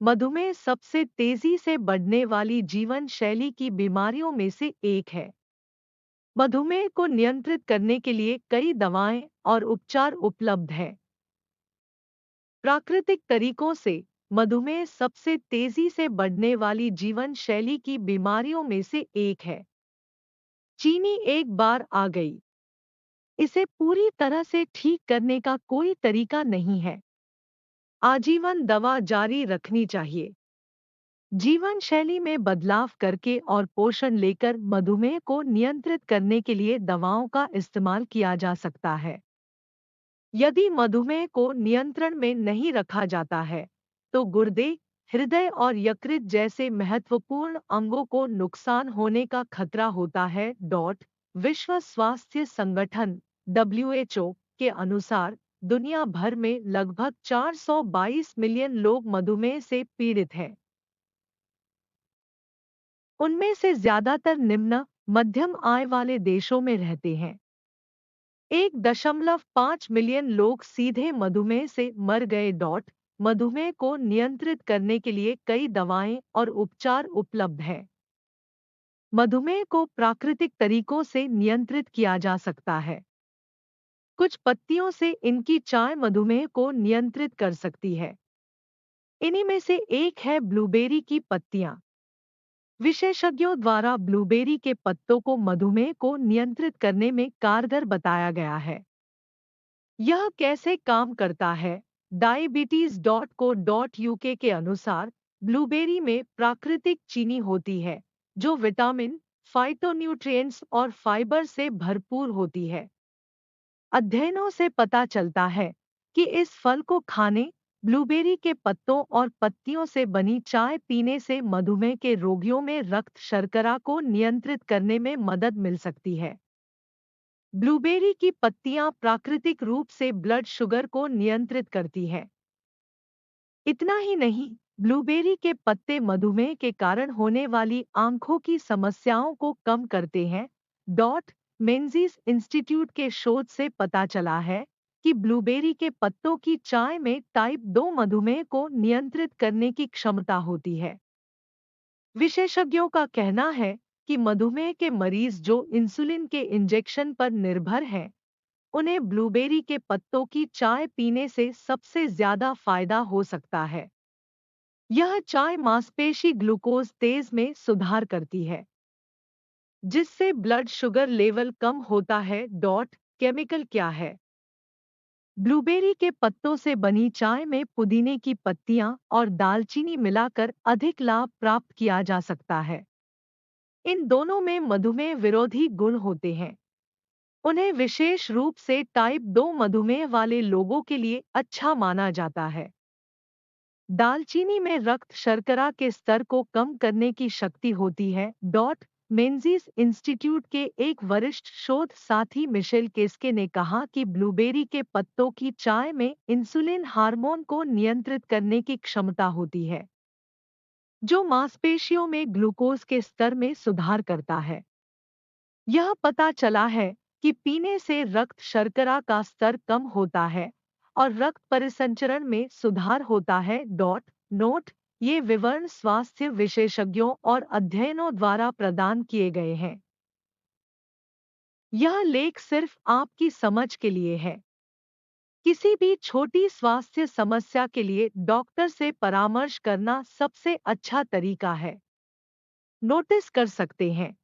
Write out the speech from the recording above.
मधुमेह सबसे तेजी से बढ़ने वाली जीवन शैली की बीमारियों में से एक है। मधुमेह को नियंत्रित करने के लिए कई दवाएं और उपचार उपलब्ध हैं। प्राकृतिक तरीकों से मधुमेह सबसे तेजी से बढ़ने वाली जीवन शैली की बीमारियों में से एक है। चीनी एक बार आ गई, इसे पूरी तरह से ठीक करने का कोई तरीका नहीं है। आजीवन दवा जारी रखनी चाहिए। जीवन शैली में बदलाव करके और पोषण लेकर मधुमेह को नियंत्रित करने के लिए दवाओं का इस्तेमाल किया जा सकता है। यदि मधुमेह को नियंत्रण में नहीं रखा जाता है, तो गुर्दे, हृदय और यकृत जैसे महत्वपूर्ण अंगों को नुकसान होने का खतरा होता है। विश्व स्वास्थ्य संगठन (WHO) के अनुसार दुनिया भर में लगभग 422 मिलियन लोग मधुमेह से पीड़ित हैं। उनमें से ज्यादातर निम्न मध्यम आय वाले देशों में रहते हैं। 1.5 मिलियन लोग सीधे मधुमेह से मर गए। मधुमेह को नियंत्रित करने के लिए कई दवाएं और उपचार उपलब्ध हैं। मधुमेह को प्राकृतिक तरीकों से नियंत्रित किया जा सकता है। कुछ पत्तियों से इनकी चाय मधुमेह को नियंत्रित कर सकती है। इन्हीं में से एक है ब्लूबेरी की पत्तियां। विशेषज्ञों द्वारा ब्लूबेरी के पत्तों को मधुमेह को नियंत्रित करने में कारगर बताया गया है। यह कैसे काम करता है? diabetes.co.uk के अनुसार ब्लूबेरी में प्राकृतिक चीनी होती है, जो विटामिन, फाइटोन्यूट्रिएंट्स और फाइबर से भरपूर होती है। अध्ययनों से पता चलता है कि इस फल को खाने, ब्लूबेरी के पत्तों और पत्तियों से बनी चाय पीने से मधुमेह के रोगियों में रक्त शर्करा को नियंत्रित करने में मदद मिल सकती है। ब्लूबेरी की पत्तियां प्राकृतिक रूप से ब्लड शुगर को नियंत्रित करती हैं। इतना ही नहीं, ब्लूबेरी के पत्ते मधुमेह के कारण होने वाली आंखों की समस्याओं को कम करते हैं। मेंजिस इंस्टीट्यूट के शोध से पता चला है कि ब्लूबेरी के पत्तों की चाय में टाइप 2 मधुमेह को नियंत्रित करने की क्षमता होती है। विशेषज्ञों का कहना है कि मधुमेह के मरीज जो इंसुलिन के इंजेक्शन पर निर्भर हैं, उन्हें ब्लूबेरी के पत्तों की चाय पीने से सबसे ज्यादा फायदा हो सकता है। यह चाय मांसपेशी ग्लूकोज तेज में सुधार करती है, जिससे ब्लड शुगर लेवल कम होता है। केमिकल क्या है? ब्लूबेरी के पत्तों से बनी चाय में पुदीने की पत्तियां और दालचीनी मिलाकर अधिक लाभ प्राप्त किया जा सकता है। इन दोनों में मधुमेह विरोधी गुण होते हैं। उन्हें विशेष रूप से टाइप 2 मधुमेह वाले लोगों के लिए अच्छा माना जाता है। दालचीनी में रक्त शर्करा के स्तर को कम करने की शक्ति होती है। मेंजिस इंस्टीट्यूट के एक वरिष्ठ शोध साथी मिशेल केस्के ने कहा कि ब्लूबेरी के पत्तों की चाय में इंसुलिन हार्मोन को नियंत्रित करने की क्षमता होती है, जो मांसपेशियों में ग्लूकोज के स्तर में सुधार करता है। यह पता चला है कि पीने से रक्त शर्करा का स्तर कम होता है और रक्त परिसंचरण में सुधार होता है। ये विवरण स्वास्थ्य विशेषज्ञों और अध्ययनों द्वारा प्रदान किए गए हैं। यह लेख सिर्फ आपकी समझ के लिए है। किसी भी छोटी स्वास्थ्य समस्या के लिए डॉक्टर से परामर्श करना सबसे अच्छा तरीका है। नोटिस कर सकते हैं